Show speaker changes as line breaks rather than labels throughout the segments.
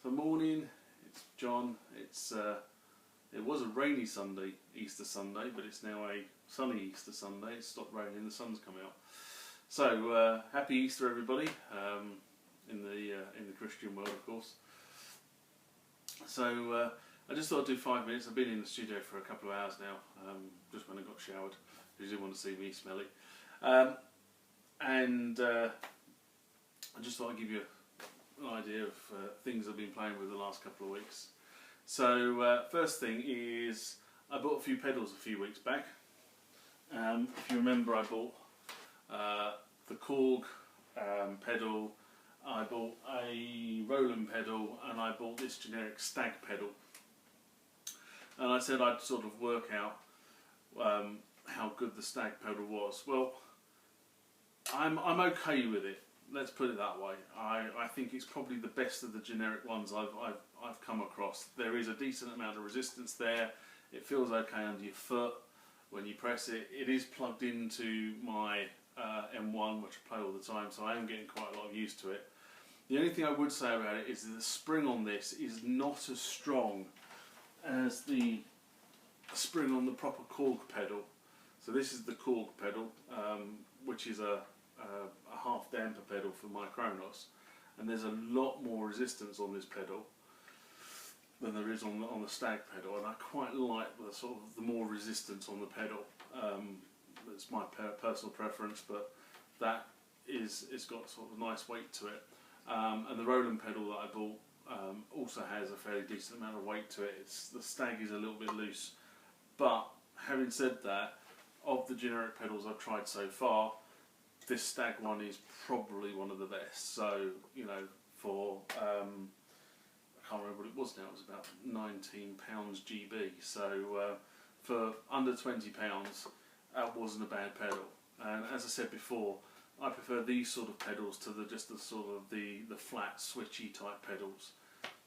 So morning, it's John. It was a rainy Sunday, Easter Sunday, but it's now a sunny Easter Sunday. It's stopped raining, the sun's come out. So happy Easter, everybody, in the Christian world, of course. So I just thought I'd do 5 minutes. I've been in the studio for a couple of hours now, just when I got showered, because you didn't want to see me smelly. And I just thought I'd give you an idea of things I've been playing with the last couple of weeks. So first thing is, I bought a few pedals a few weeks back. If you remember, I bought the Korg pedal, I bought a Roland pedal, and I bought this generic Stagg pedal. And I said I'd sort of work out how good the Stagg pedal was. Well, I'm okay with it. Let's put it that way. I think it's probably the best of the generic ones I've come across. There is a decent amount of resistance there. It feels okay under your foot when you press it. It is plugged into my M1, which I play all the time, so I am getting quite a lot of use to it. The only thing I would say about it is that the spring on this is not as strong as the spring on the proper Korg pedal. So this is the Korg pedal, which is a half damper pedal for my Kronos, and there's a lot more resistance on this pedal than there is on the Stagg pedal, and I quite like the sort of the more resistance on the pedal. It's my personal preference, but it's got sort of a nice weight to it. And the Roland pedal that I bought also has a fairly decent amount of weight to it. The Stagg is a little bit loose, but having said that, of the generic pedals I've tried so far, this Stagg one is probably one of the best. So, you know, for I can't remember what it was now, it was about £19 GB. So for under £20, that wasn't a bad pedal. And as I said before, I prefer these sort of pedals to just the sort of the flat switchy type pedals,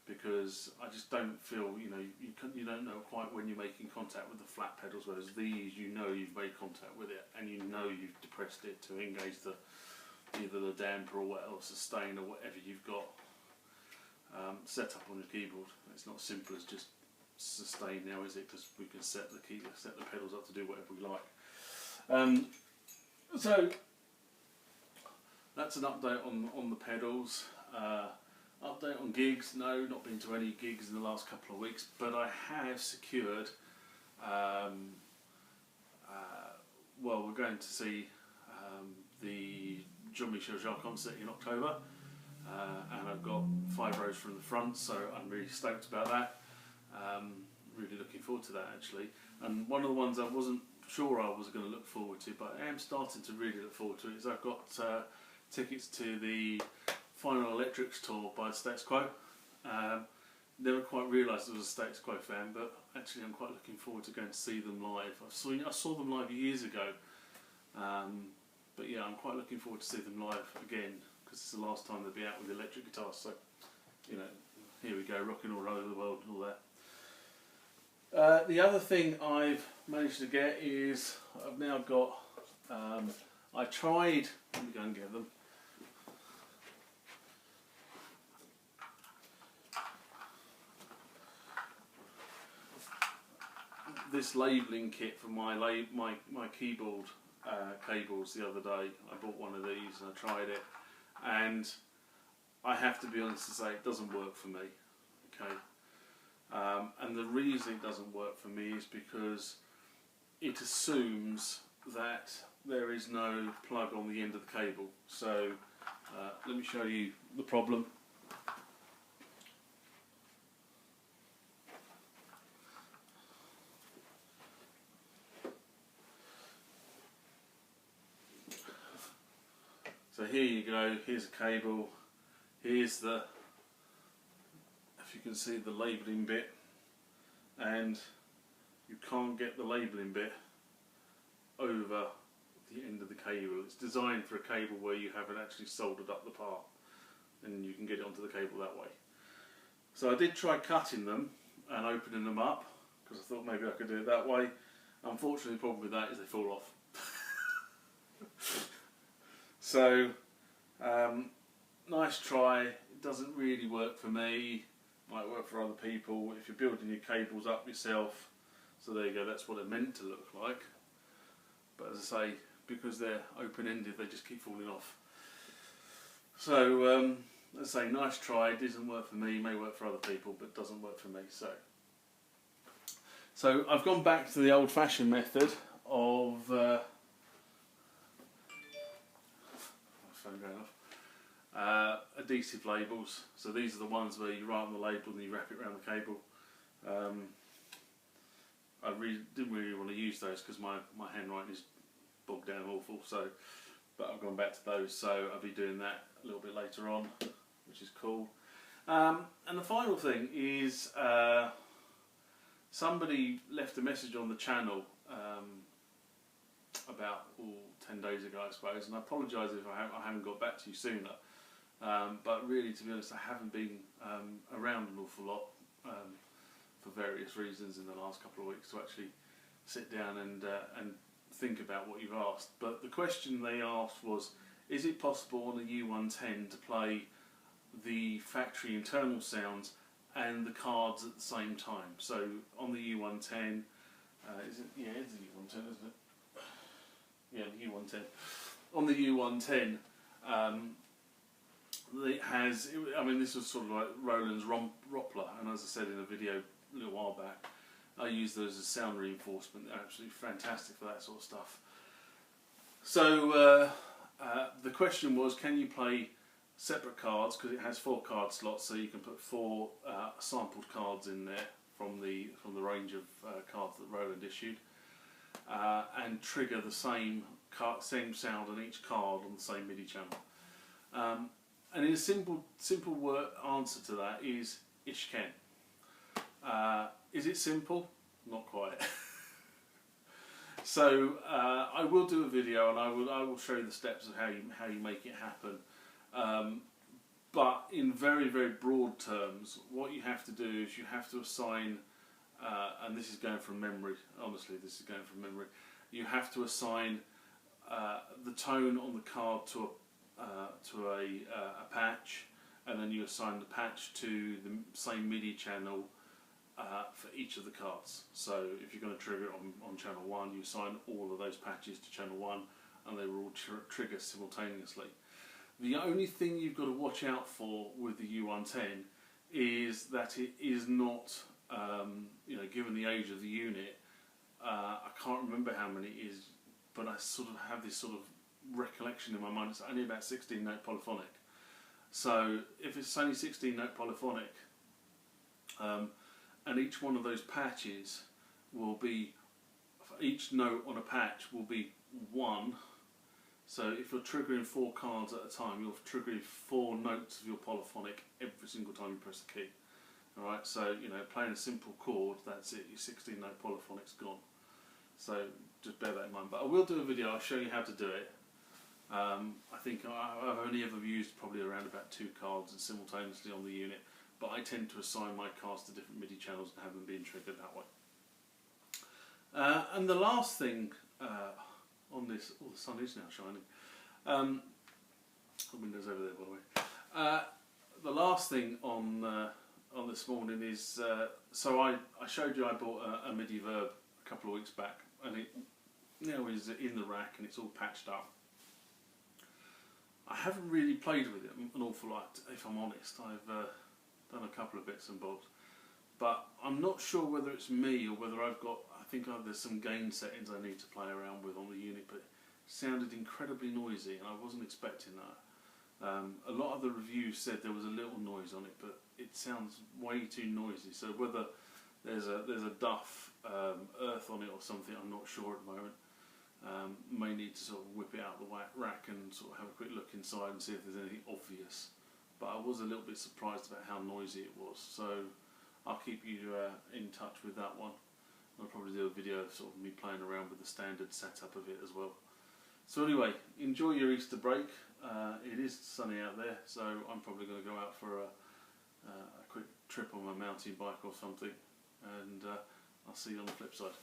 because I just don't feel, you know, you don't know quite when you're making contact with the flat pedals, whereas these, you know you've made contact with it, and you know you've depressed it to engage either the damper or sustain or whatever you've got set up on your keyboard. It's not as simple as just sustain now, is it? Because we can set the pedals up to do whatever we like. So that's an update on the pedals. Update on gigs, no, not been to any gigs in the last couple of weeks, but I have secured, well, we're going to see the Jean-Michel Jarre concert in October, and I've got 5 rows from the front, so I'm really stoked about that. Really looking forward to that, actually. And one of the ones I wasn't sure I was going to look forward to, but I am starting to really look forward to it, is I've got tickets to the Final Electrics tour by Status Quo. Never quite realised I was a Status Quo fan, but actually I'm quite looking forward to going to see them live. I saw them live years ago, but yeah, I'm quite looking forward to see them live again, because it's the last time they'll be out with electric guitars. So, you know, here we go, rocking all over the world and all that. The other thing I've managed to get is I've now got. I tried. Let me go and get them. This labelling kit for my keyboard cables the other day. I bought one of these and I tried it, and I have to be honest and say it doesn't work for me. Okay, and the reason it doesn't work for me is because it assumes that there is no plug on the end of the cable. So let me show you the problem. So here you go, here's a cable, here's the, if you can see, the labelling bit, and you can't get the labelling bit over the end of the cable. It's designed for a cable where you haven't actually soldered up the part, and you can get it onto the cable that way. So I did try cutting them and opening them up, because I thought maybe I could do it that way. Unfortunately, the problem with that is they fall off. So, nice try. It doesn't really work for me. might work for other people. If you're building your cables up yourself, so there you go, that's what they're meant to look like. But as I say, because they're open-ended, they just keep falling off. So, let's say, nice try. It doesn't work for me, may work for other people, but doesn't work for me. So I've gone back to the old-fashioned method of phone going off. Adhesive labels. So these are the ones where you write on the label and you wrap it around the cable. I didn't really want to use those because my handwriting is bogged down awful. So, but I've gone back to those. So I'll be doing that a little bit later on, which is cool. And the final thing is somebody left a message on the channel about 10 days ago, I suppose, and I apologise if I haven't got back to you sooner. But really, to be honest, I haven't been around an awful lot for various reasons in the last couple of weeks to actually sit down and think about what you've asked. But the question they asked was, is it possible on a U110 to play the factory internal sounds and the cards at the same time? So on the U110, is it? Yeah, it's the U110, isn't it? Yeah, the U110. On the U110, it has, I mean, this was sort of like Roland's Roppler, and as I said in a video a little while back, I use those as sound reinforcement. They're absolutely fantastic for that sort of stuff. So the question was, can you play separate cards, because it has 4 card slots, so you can put 4 sampled cards in there from the range of cards that Roland issued, and trigger the same sound on each card on the same MIDI channel. And in a simple answer to that is ish can. Is it simple? Not quite. So I will do a video and I will show you the steps of how you make it happen. But in very, very broad terms, what you have to do is you have to assign, and this is going from memory, honestly this is going from memory, you have to assign the tone on the card to a patch, and then you assign the patch to the same MIDI channel for each of the cards. So if you're going to trigger it on channel 1, you assign all of those patches to channel 1 and they will all trigger simultaneously. The only thing you've got to watch out for with the U110 is that it is not, you know, given the age of the unit, I can't remember how many it is, but I sort of have this sort of recollection in my mind, it's only about 16 note polyphonic. So if it's only 16 note polyphonic, and each one of those patches will be, each note on a patch will be 1. So if you're triggering 4 cards at a time, you're triggering 4 notes of your polyphonic every single time you press the key. Alright, so you know, playing a simple chord, that's it, your 16 note polyphonic's gone. So just bear that in mind. But I will do a video, I'll show you how to do it. I think I've only ever used probably around about 2 cards simultaneously on the unit, but I tend to assign my cards to different MIDI channels and have them being triggered that way. And the last thing on this, oh, the sun is now shining. The window's over there, by the way. The last thing on this morning is, so I showed you I bought a Midiverb a couple of weeks back, and it now is in the rack and it's all patched up. I haven't really played with it an awful lot, if I'm honest. I've done a couple of bits and bobs, but I'm not sure whether it's me or whether I've got, I think there's some gain settings I need to play around with on the unit, but it sounded incredibly noisy and I wasn't expecting that. A lot of the reviews said there was a little noise on it, but it sounds way too noisy, so whether there's a duff earth on it or something, I'm not sure at the moment. May need to sort of whip it out of the rack and sort of have a quick look inside and see if there's anything obvious. But I was a little bit surprised about how noisy it was, so I'll keep you in touch with that one. I'll probably do a video of sort of me playing around with the standard setup of it as well. So anyway, enjoy your Easter break. It is sunny out there, so I'm probably going to go out for a quick trip on my mountain bike or something, and I'll see you on the flip side.